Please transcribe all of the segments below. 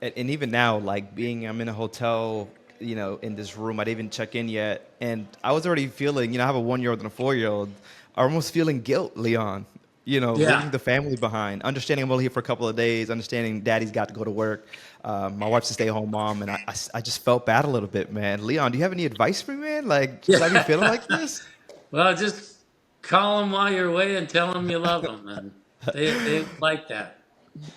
And even now, like I'm in a hotel, in this room, I didn't even check in yet, and I was already feeling, I have a 1 year old and a 4 year old, almost feeling guilt, Leon. Yeah. Leaving the family behind, understanding I'm only here for a couple of days, understanding Daddy's got to go to work, my wife's a stay-at-home mom, and I just felt bad a little bit, man. Leon, do you have any advice for me, man? Like, should I be feeling Yeah. like this? Well, just call them while you're away and tell them you love them, and they like that.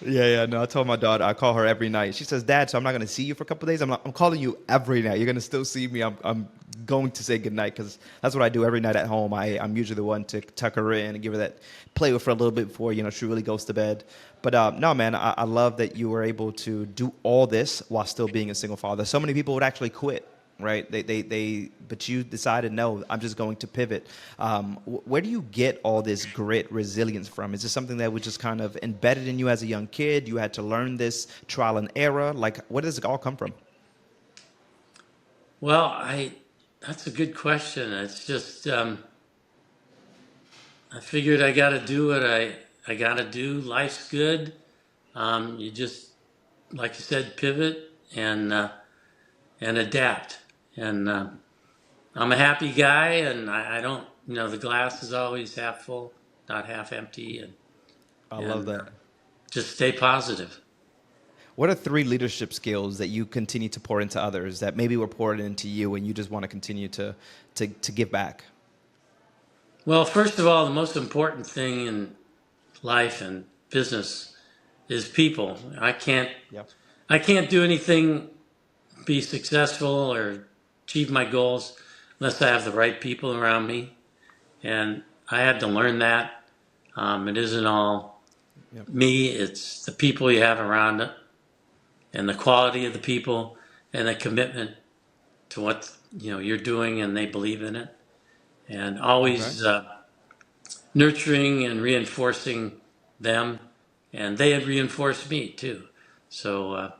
Yeah. No, I told my daughter, I call her every night. She says, Dad, so I'm not going to see you for a couple of days. I'm calling you every night. You're going to still see me. I'm going to say goodnight because that's what I do every night at home. I'm usually the one to tuck her in and give her that, play with her a little bit before, she really goes to bed. But no, man, I love that you were able to do all this while still being a single father. So many people would actually quit, right? But you decided, no, I'm just going to pivot. Where do you get all this grit, resilience from? Is this something that was just kind of embedded in you as a young kid? You had to learn this trial and error? Like, where does it all come from? Well, I that's a good question. It's just I figured I got to do what I got to do. Life's good. You just, like you said, pivot and adapt. And I'm a happy guy, and I don't, the glass is always half full, not half empty, I love and that. just stay positive. What are three leadership skills that you continue to pour into others that maybe were poured into you and you just want to continue to give back? Well, first of all, the most important thing in life and business is people. Yep. I can't do anything, be successful or achieve my goals unless I have the right people around me. And I had to learn that. It isn't all Yep. me, it's the people you have around it and the quality of the people and the commitment to what you're doing and they believe in it. And Okay. always nurturing and reinforcing them. And they have reinforced me too. So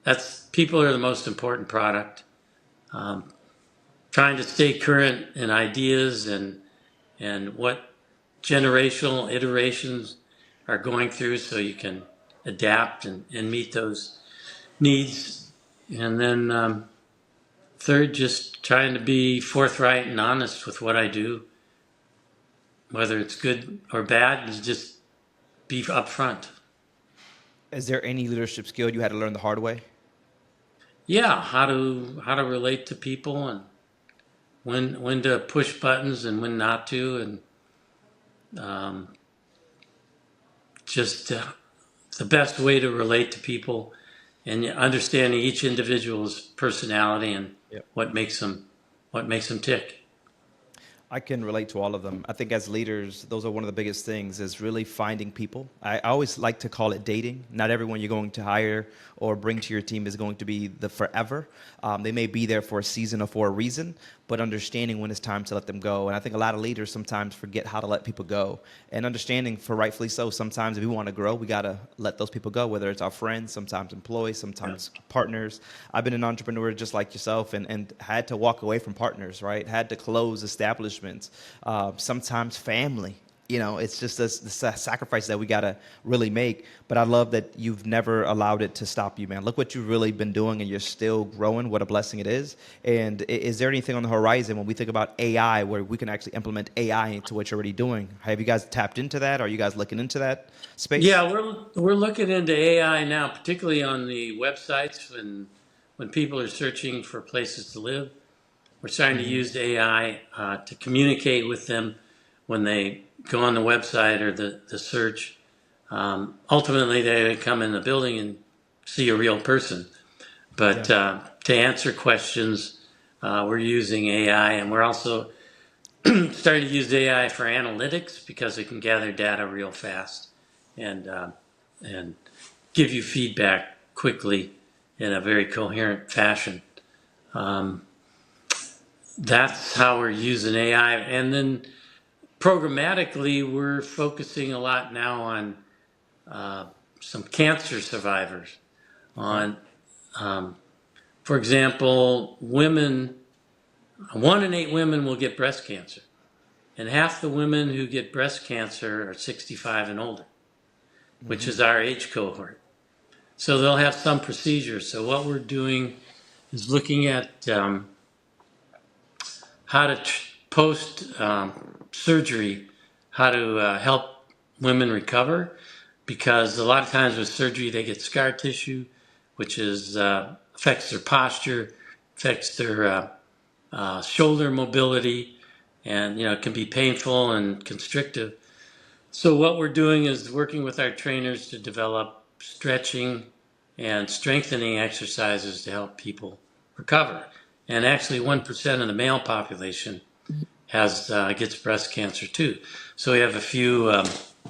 that's people are the most important product. Um, Trying to stay current in ideas and what generational iterations are going through so you can adapt and meet those needs. And then third, just trying to be forthright and honest with what I do, whether it's good or bad, is just be upfront. Is there any leadership skill you had to learn the hard way? Yeah, how to relate to people and when to push buttons and when not to, and just the best way to relate to people and understanding each individual's personality and Yep. what makes them what makes them tick. I can relate to all of them. I think as leaders, those are one of the biggest things is really finding people. I always like to call it dating. Not everyone you're going to hire or bring to your team is going to be the forever. They may be there for a season or for a reason, but understanding when it's time to let them go. And I think a lot of leaders sometimes forget how to let people go. And understanding, for rightfully so, sometimes if we want to grow, we got to let those people go, whether it's our friends, sometimes employees, Yeah. sometimes partners. I've been an entrepreneur just like yourself and had to walk away from partners, right? Had to close establishments, sometimes family. It's just the sacrifice that we got to really make. But I love that you've never allowed it to stop you, man. Look what you've really been doing, and you're still growing. What a blessing it is. And is there anything on the horizon when we think about AI where we can actually implement AI into what you're already doing? Have you guys tapped into that? Are you guys looking into that space? Yeah, we're looking into AI now, particularly on the websites when people are searching for places to live. We're starting to use AI to communicate with them when they go on the website or the search. Ultimately, they come in the building and see a real person. Yeah. But to answer questions, we're using AI, and we're also starting to use AI for analytics because it can gather data real fast and and give you feedback quickly in a very coherent fashion. Um, that's how we're using AI, and then programmatically, we're focusing a lot now on uh, some cancer survivors. Okay. On, um, for example, women, 1 in 8 women will get breast cancer, and half the women who get breast cancer are 65 and older, which is our age cohort. So they'll have some procedures. So what we're doing is looking at how to post surgery, how to help women recover, because a lot of times with surgery they get scar tissue, which is affects their posture, affects their shoulder mobility, and it can be painful and constrictive. So what we're doing is working with our trainers to develop stretching and strengthening exercises to help people recover. And actually 1% of the male population has gets breast cancer too. So we have a few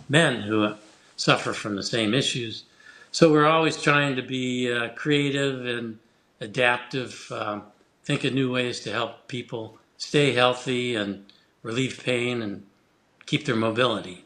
men who suffer from the same issues. So we're always trying to be creative and adaptive, think of new ways to help people stay healthy and relieve pain and keep their mobility.